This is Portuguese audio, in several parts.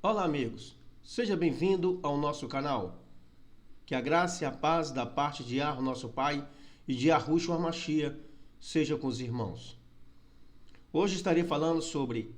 Olá, amigos. Seja bem-vindo ao nosso canal. Que a graça e a paz da parte de Yahweh, nosso Pai, e de Yahushua HaMashiach seja com os irmãos. Hoje estarei falando sobre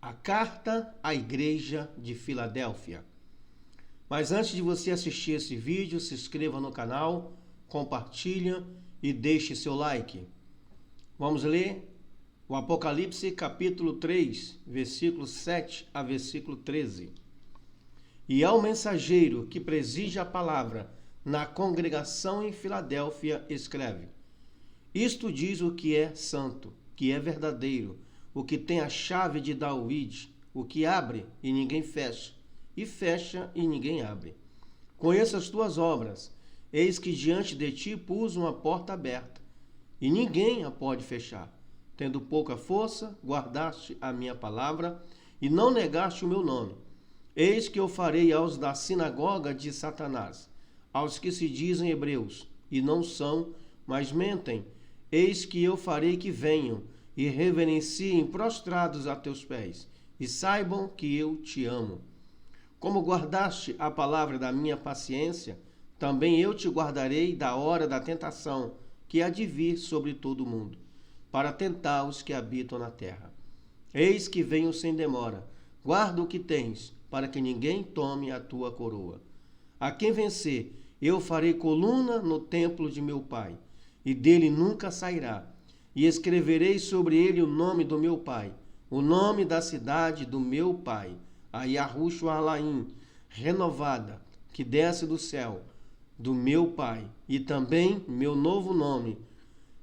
a carta à igreja de Filadélfia. Mas antes de você assistir esse vídeo, se inscreva no canal, compartilhe e deixe seu like. Vamos ler o Apocalipse capítulo 3, versículo 7 a versículo 13. E ao mensageiro que preside a palavra na congregação em Filadélfia escreve: Isto diz o que é santo, que é verdadeiro, o que tem a chave de David, o que abre e ninguém fecha, e fecha e ninguém abre. Conheço as tuas obras, eis que diante de ti pus uma porta aberta, e ninguém a pode fechar. Tendo pouca força, guardaste a minha palavra e não negaste o meu nome. Eis que eu farei aos da sinagoga de Satanás, aos que se dizem hebreus, e não são, mas mentem. Eis que eu farei que venham e reverenciem prostrados a teus pés, e saibam que eu te amo. Como guardaste a palavra da minha paciência, também eu te guardarei da hora da tentação, que há de vir sobre todo o mundo, para tentar os que habitam na terra. Eis que venho sem demora. Guarda o que tens, para que ninguém tome a tua coroa. A quem vencer, eu farei coluna no templo de meu Pai, e dele nunca sairá. E escreverei sobre ele o nome do meu Pai, o nome da cidade do meu Pai, a Yahushua Alaim, renovada, que desce do céu, do meu Pai, e também meu novo nome.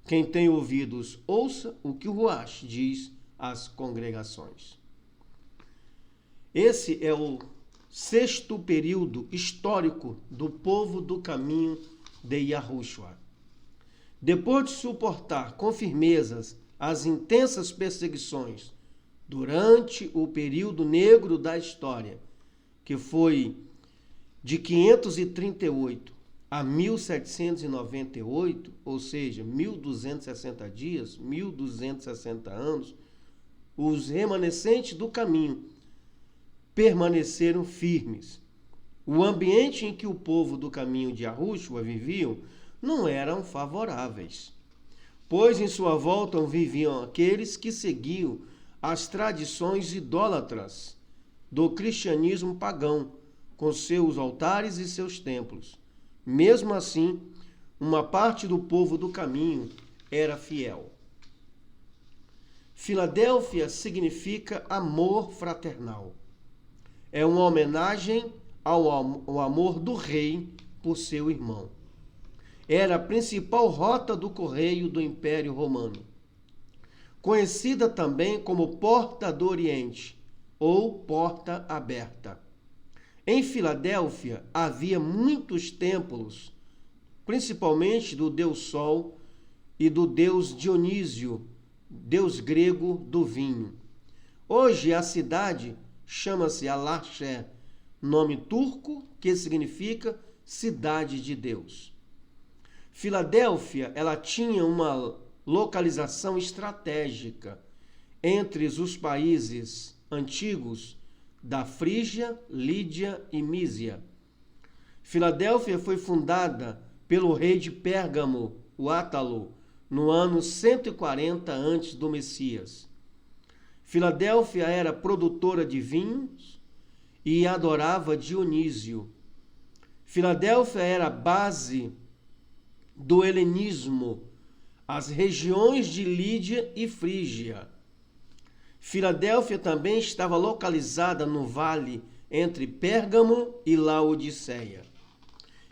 Quem tem ouvidos, ouça o que o Ruach diz às congregações. Esse é o sexto período histórico do povo do caminho de Yahushua. Depois de suportar com firmezas as intensas perseguições durante o período negro da história, que foi de 538 a 1798, ou seja, 1260 dias, 1260 anos, os remanescentes do caminho permaneceram firmes. O ambiente em que o povo do caminho de Yahushua viviam não eram favoráveis, pois em sua volta viviam aqueles que seguiam as tradições idólatras do cristianismo pagão, com seus altares e seus templos. Mesmo assim, uma parte do povo do caminho era fiel. Filadélfia significa amor fraternal. É uma homenagem ao amor do rei por seu irmão. Era a principal rota do correio do Império Romano, conhecida também como Porta do Oriente ou Porta Aberta. Em Filadélfia havia muitos templos, principalmente do deus Sol e do deus Dionísio, deus grego do vinho. Hoje a cidade chama-se Alaşé, nome turco que significa cidade de Deus. Filadélfia, ela tinha uma localização estratégica entre os países antigos da Frígia, Lídia e Mísia. Filadélfia foi fundada pelo rei de Pérgamo, o Átalo, no ano 140 antes do Messias. Filadélfia era produtora de vinhos e adorava Dionísio. Filadélfia era a base do helenismo, as regiões de Lídia e Frígia. Filadélfia também estava localizada no vale entre Pérgamo e Laodiceia.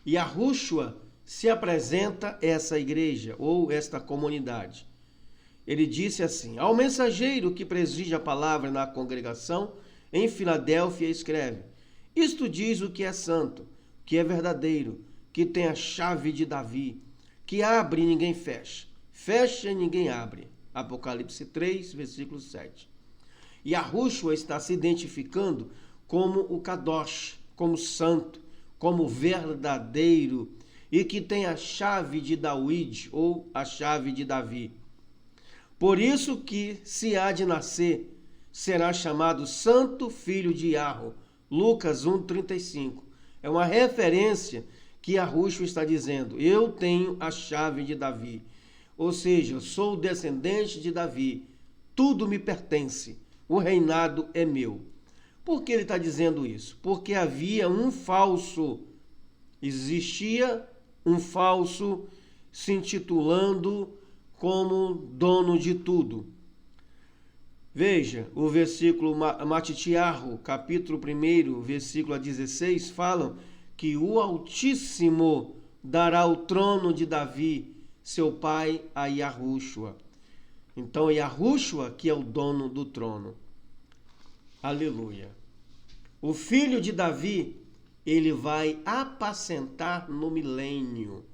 E Yahushua se apresenta essa igreja ou esta comunidade. Ele disse assim: Ao mensageiro que preside a palavra na congregação em Filadélfia escreve: Isto diz o que é santo, que é verdadeiro, que tem a chave de Davi, que abre e ninguém fecha, fecha e ninguém abre. Apocalipse 3, versículo 7. E Yahushua está se identificando como o Kadosh, como santo, como verdadeiro, e que tem a chave de David, ou a chave de Davi. Por isso que, se há de nascer, será chamado Santo Filho de Yahweh, Lucas 1,35. É uma referência que Yahushua está dizendo: eu tenho a chave de Davi. Ou seja, sou descendente de Davi. Tudo me pertence. O reinado é meu. Por que ele está dizendo isso? Porque havia um falso. Existia um falso se intitulando como dono de tudo. Veja, o versículo Matitiarro, capítulo 1, versículo 16, falam que o Altíssimo dará o trono de Davi, seu pai, a Yahushua. Então, Yahushua que é o dono do trono. Aleluia. O filho de Davi, ele vai apacentar no milênio.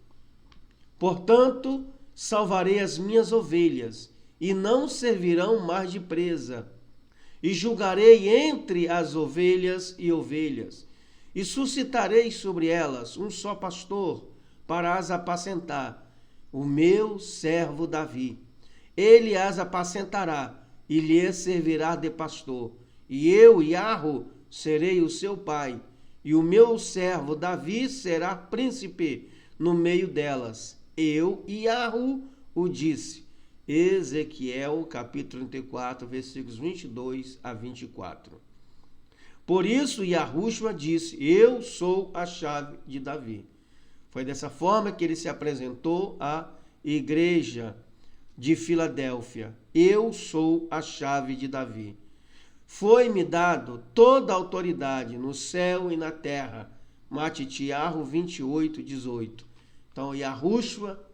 Portanto, salvarei as minhas ovelhas, e não servirão mais de presa. E julgarei entre as ovelhas e ovelhas, e suscitarei sobre elas um só pastor, para as apacentar, o meu servo Davi. Ele as apacentará, e lhes servirá de pastor. E eu, Yahu, serei o seu pai, e o meu servo Davi será príncipe no meio delas. Eu, Yahu, o disse. Ezequiel, capítulo 34, versículos 22 a 24. Por isso, Yahushua disse: eu sou a chave de Davi. Foi dessa forma que ele se apresentou à igreja de Filadélfia. Eu sou a chave de Davi. Foi-me dado toda a autoridade no céu e na terra. Matitiarro 28, 18. Então, Yahushua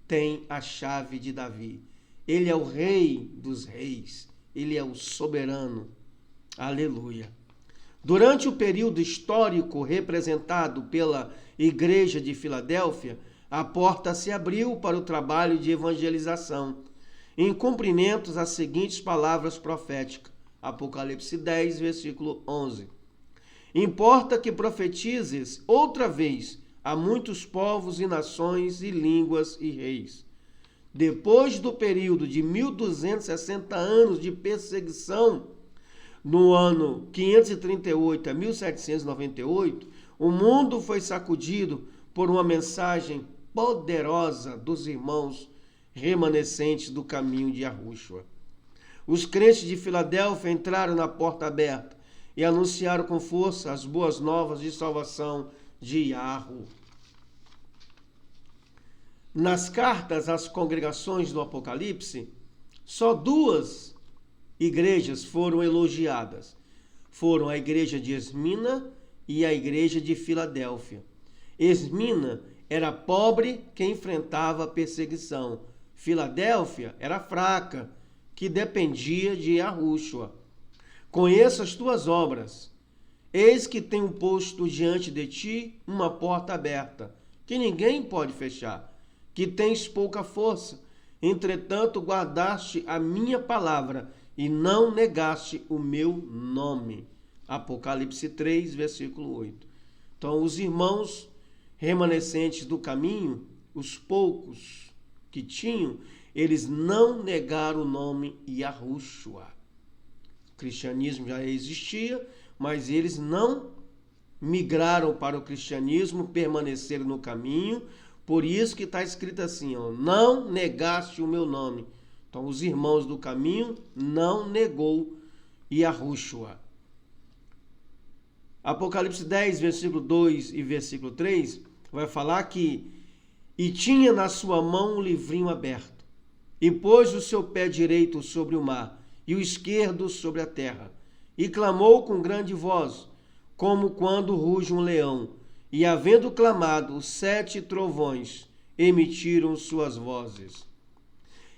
tem a chave de Davi. Ele é o rei dos reis. Ele é o soberano. Aleluia. Durante o período histórico representado pela igreja de Filadélfia, a porta se abriu para o trabalho de evangelização, em cumprimento às seguintes palavras proféticas. Apocalipse 10, versículo 11. Importa que profetizes outra vez a muitos povos e nações e línguas e reis. Depois do período de 1260 anos de perseguição, no ano 538 a 1798, o mundo foi sacudido por uma mensagem poderosa dos irmãos remanescentes do caminho de Yahushua. Os crentes de Filadélfia entraram na porta aberta e anunciaram com força as boas novas de salvação de Yahu. Nas cartas às congregações do Apocalipse, só duas igrejas foram elogiadas. Foram a igreja de Esmina e a igreja de Filadélfia. Esmina era pobre que enfrentava perseguição. Filadélfia era fraca, que dependia de Yahushua. Conheço as tuas obras. Eis que tenho posto diante de ti uma porta aberta, que ninguém pode fechar, que tens pouca força. Entretanto, guardaste a minha palavra e não negaste o meu nome. Apocalipse 3, versículo 8. Então, os irmãos remanescentes do caminho, os poucos que tinham, eles não negaram o nome Yahushua. O cristianismo já existia, mas eles não migraram para o cristianismo, permaneceram no caminho. Por isso que está escrito assim, ó, não negaste o meu nome. Então, os irmãos do caminho não negou Yahushua. Apocalipse 10, versículo 2 e versículo 3, vai falar que e tinha na sua mão um livrinho aberto, e pôs o seu pé direito sobre o mar, e o esquerdo sobre a terra, e clamou com grande voz, como quando ruge um leão, e havendo clamado, os 7 trovões emitiram suas vozes.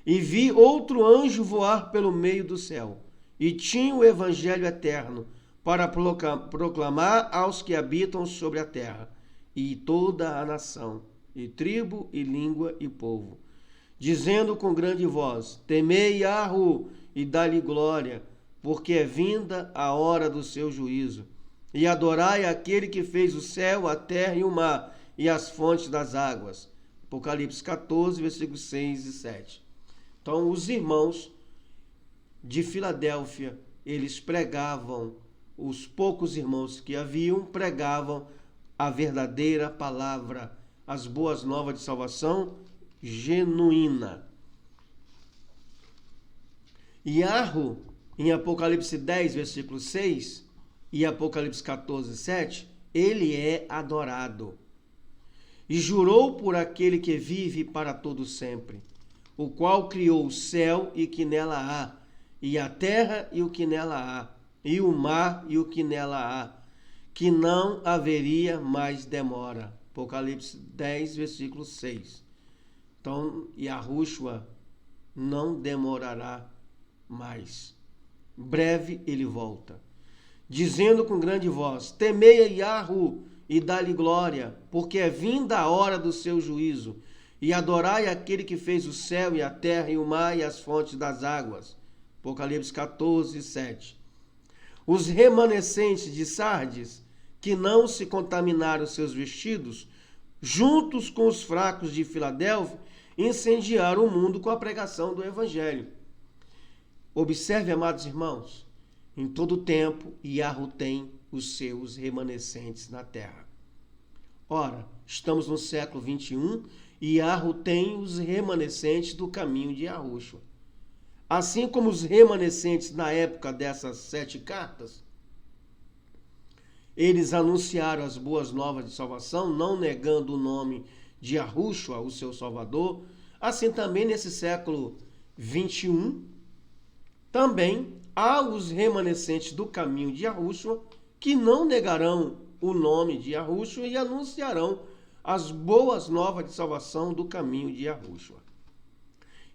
E vi outro anjo voar pelo meio do céu, e tinha o evangelho eterno, para proclamar aos que habitam sobre a terra, e toda a nação, e tribo, e língua, e povo, dizendo com grande voz, temei Yahu, e dá-lhe glória, porque é vinda a hora do seu juízo, e adorai aquele que fez o céu, a terra e o mar, e as fontes das águas. Apocalipse 14, versículos 6 e 7. Então, os irmãos de Filadélfia, eles pregavam os poucos irmãos que haviam pregavam a verdadeira palavra, as boas novas de salvação genuína. Yarro, em Apocalipse 10, versículo 6 e Apocalipse 14, 7, ele é adorado. E jurou por aquele que vive para todo sempre, o qual criou o céu e que nela há, e a terra e o que nela há, e o mar e o que nela há, que não haveria mais demora. Apocalipse 10, versículo 6. Então, Yahushua não demorará mais. Breve ele volta, dizendo com grande voz: temei a Yahu e dá-lhe glória, porque é vinda a hora do seu juízo, e adorai aquele que fez o céu e a terra e o mar e as fontes das águas. Apocalipse 14, 7. Os remanescentes de Sardes, que não se contaminaram seus vestidos, juntos com os fracos de Filadélfia, incendiaram o mundo com a pregação do Evangelho. Observe, amados irmãos, em todo tempo, Yahweh tem os seus remanescentes na terra. Ora, estamos no século 21 e Yahweh tem os remanescentes do caminho de Yahushua. Assim como os remanescentes na época dessas 7 cartas, eles anunciaram as boas novas de salvação, não negando o nome de Yahushua, o seu Salvador. Assim também nesse século 21, também há os remanescentes do caminho de Yahushua que não negarão o nome de Yahushua e anunciarão as boas novas de salvação do caminho de Yahushua.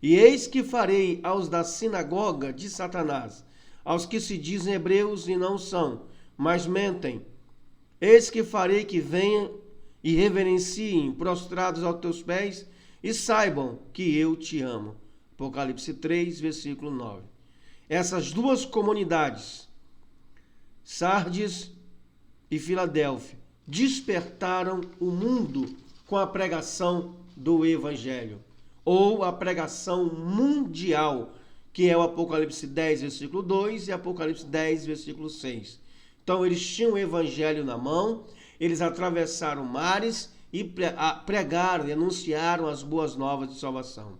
E eis que farei aos da sinagoga de Satanás, aos que se dizem hebreus e não são, mas mentem, eis que farei que venham e reverenciem prostrados aos teus pés e saibam que eu te amo. Apocalipse 3, versículo 9. Essas duas comunidades, Sardes e Filadélfia, despertaram o mundo com a pregação do Evangelho, ou a pregação mundial, que é o Apocalipse 10, versículo 2 e Apocalipse 10, versículo 6. Então, eles tinham o Evangelho na mão, eles atravessaram mares e pregaram e anunciaram as boas novas de salvação.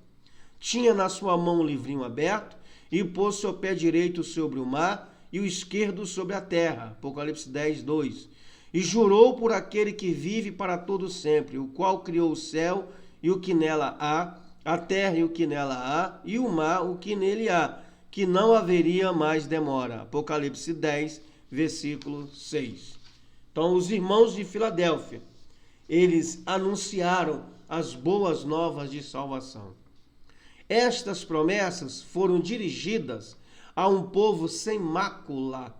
Tinha na sua mão um livrinho aberto e pôs seu pé direito sobre o mar e o esquerdo sobre a terra. Apocalipse 10, 2. E jurou por aquele que vive para todo sempre, o qual criou o céu e o que nela há, a terra e o que nela há, e o mar, o que nele há, que não haveria mais demora. Apocalipse 10, versículo 6. Então, os irmãos de Filadélfia, eles anunciaram as boas novas de salvação. Estas promessas foram dirigidas a um povo sem mácula,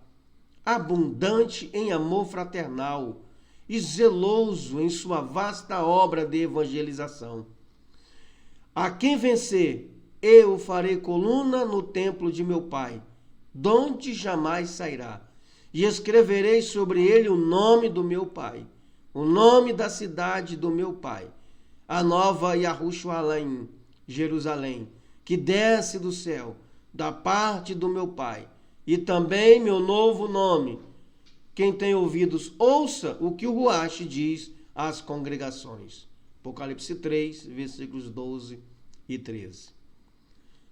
abundante em amor fraternal e zeloso em sua vasta obra de evangelização. A quem vencer, eu farei coluna no templo de meu Pai, donde jamais sairá, e escreverei sobre ele o nome do meu Pai, o nome da cidade do meu Pai, a nova Yahushualaim, Jerusalém, que desce do céu, da parte do meu Pai, e também meu novo nome. Quem tem ouvidos, ouça o que o Ruach diz às congregações. Apocalipse 3, versículos 12 e 13.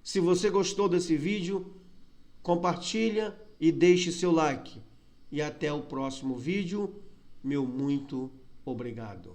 Se você gostou desse vídeo, compartilha e deixe seu like. E até o próximo vídeo. Meu muito obrigado.